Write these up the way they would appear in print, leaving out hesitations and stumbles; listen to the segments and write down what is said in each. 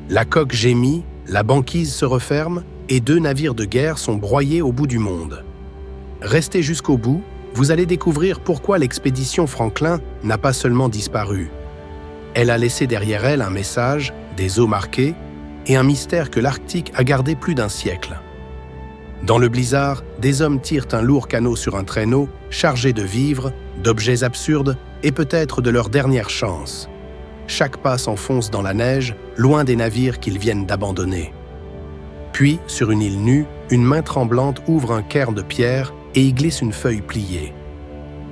La coque gémit, la banquise se referme et 2 navires de guerre sont broyés au bout du monde. Restez jusqu'au bout, vous allez découvrir pourquoi l'expédition Franklin n'a pas seulement disparu. Elle a laissé derrière elle un message, des eaux marquées, et un mystère que l'Arctique a gardé plus d'1 siècle. Dans le blizzard, des hommes tirent un lourd canot sur un traîneau, chargé de vivres, d'objets absurdes et peut-être de leur dernière chance. Chaque pas s'enfonce dans la neige, loin des navires qu'ils viennent d'abandonner. Puis, sur une île nue, une main tremblante ouvre un cairn de pierre et y glisse une feuille pliée.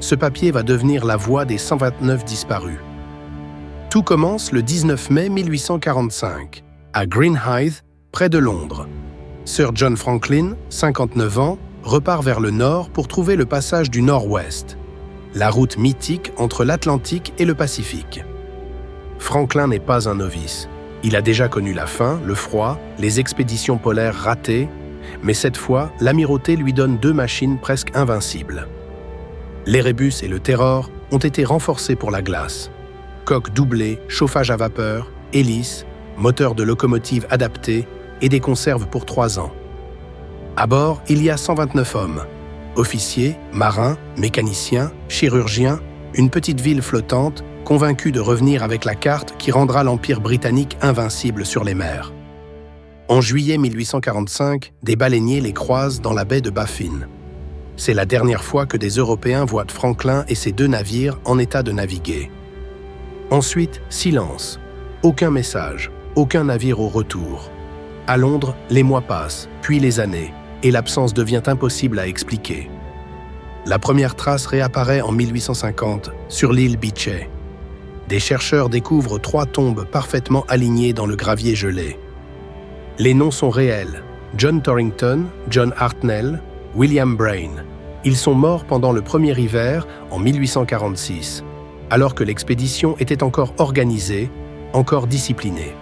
Ce papier va devenir la voix des 129 disparus. Tout commence le 19 mai 1845, à Greenhithe, près de Londres. Sir John Franklin, 59 ans, repart vers le nord pour trouver le passage du Nord-Ouest, la route mythique entre l'Atlantique et le Pacifique. Franklin n'est pas un novice. Il a déjà connu la faim, le froid, les expéditions polaires ratées, mais cette fois, l'amirauté lui donne 2 machines presque invincibles. L'Erebus et le Terror ont été renforcés pour la glace. Coque doublée, chauffage à vapeur, hélice, moteur de locomotive adapté et des conserves pour 3 ans. À bord, il y a 129 hommes. Officiers, marins, mécaniciens, chirurgiens, une petite ville flottante, convaincue de revenir avec la carte qui rendra l'Empire britannique invincible sur les mers. En juillet 1845, des baleiniers les croisent dans la baie de Baffin. C'est la dernière fois que des Européens voient Franklin et ses 2 navires en état de naviguer. Ensuite, silence. Aucun message, aucun navire au retour. À Londres, les mois passent, puis les années, et l'absence devient impossible à expliquer. La première trace réapparaît en 1850, sur l'île Beechey. Des chercheurs découvrent 3 tombes parfaitement alignées dans le gravier gelé. Les noms sont réels. John Torrington, John Hartnell, William Brain. Ils sont morts pendant le premier hiver, en 1846, alors que l'expédition était encore organisée, encore disciplinée.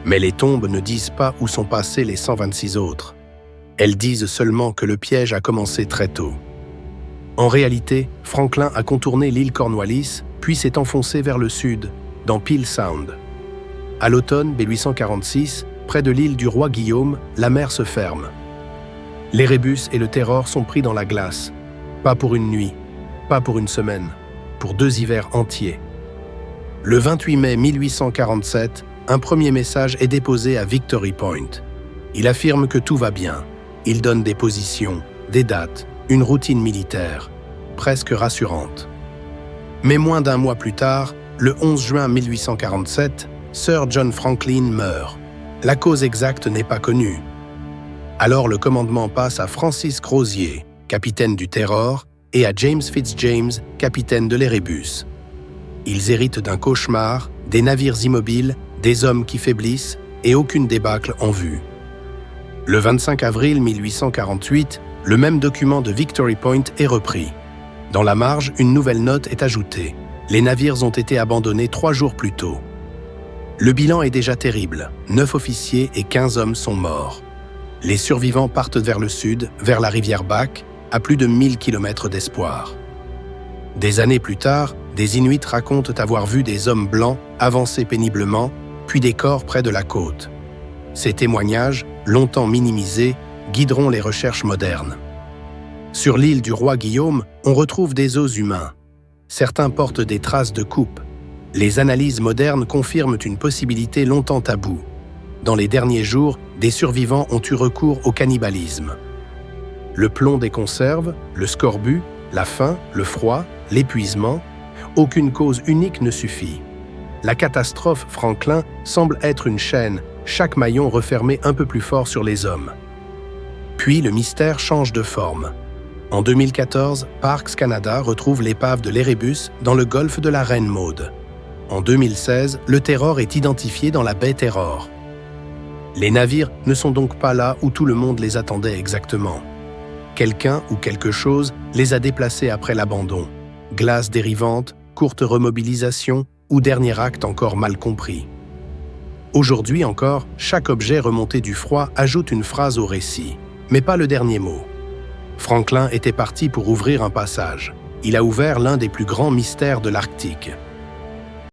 Mais les tombes ne disent pas où sont passés les 126 autres. Elles disent seulement que le piège a commencé très tôt. En réalité, Franklin a contourné l'île Cornwallis, puis s'est enfoncé vers le sud, dans Peel Sound. À l'automne 1846, près de l'île du roi Guillaume, la mer se ferme. L'Erebus et le Terror sont pris dans la glace. Pas pour une nuit, pas pour une semaine, pour 2 hivers entiers. Le 28 mai 1847, un premier message est déposé à Victory Point. Il affirme que tout va bien. Il donne des positions, des dates, une routine militaire, presque rassurante. Mais moins d'1 mois plus tard, le 11 juin 1847, Sir John Franklin meurt. La cause exacte n'est pas connue. Alors le commandement passe à Francis Crozier, capitaine du Terror, et à James Fitzjames, capitaine de l'Erebus. Ils héritent d'un cauchemar, des navires immobiles, des hommes qui faiblissent et aucune débâcle en vue. Le 25 avril 1848, le même document de Victory Point est repris. Dans la marge, une nouvelle note est ajoutée. Les navires ont été abandonnés 3 jours plus tôt. Le bilan est déjà terrible. 9 officiers et 15 hommes sont morts. Les survivants partent vers le sud, vers la rivière Back, à plus de 1000 km d'espoir. Des années plus tard, des Inuits racontent avoir vu des hommes blancs avancer péniblement, puis des corps près de la côte. Ces témoignages, longtemps minimisés, guideront les recherches modernes. Sur l'île du roi Guillaume, on retrouve des os humains. Certains portent des traces de coupe. Les analyses modernes confirment une possibilité longtemps taboue. Dans les derniers jours, des survivants ont eu recours au cannibalisme. Le plomb des conserves, le scorbut, la faim, le froid, l'épuisement, aucune cause unique ne suffit. La catastrophe Franklin semble être une chaîne, chaque maillon refermé un peu plus fort sur les hommes. Puis le mystère change de forme. En 2014, Parks Canada retrouve l'épave de l'Erebus dans le golfe de la Reine Maude. En 2016, le Terror est identifié dans la baie Terror. Les navires ne sont donc pas là où tout le monde les attendait exactement. Quelqu'un ou quelque chose les a déplacés après l'abandon. Glace dérivante, courte remobilisation ou dernier acte encore mal compris. Aujourd'hui encore, chaque objet remonté du froid ajoute une phrase au récit, mais pas le dernier mot. Franklin était parti pour ouvrir un passage. Il a ouvert l'un des plus grands mystères de l'Arctique.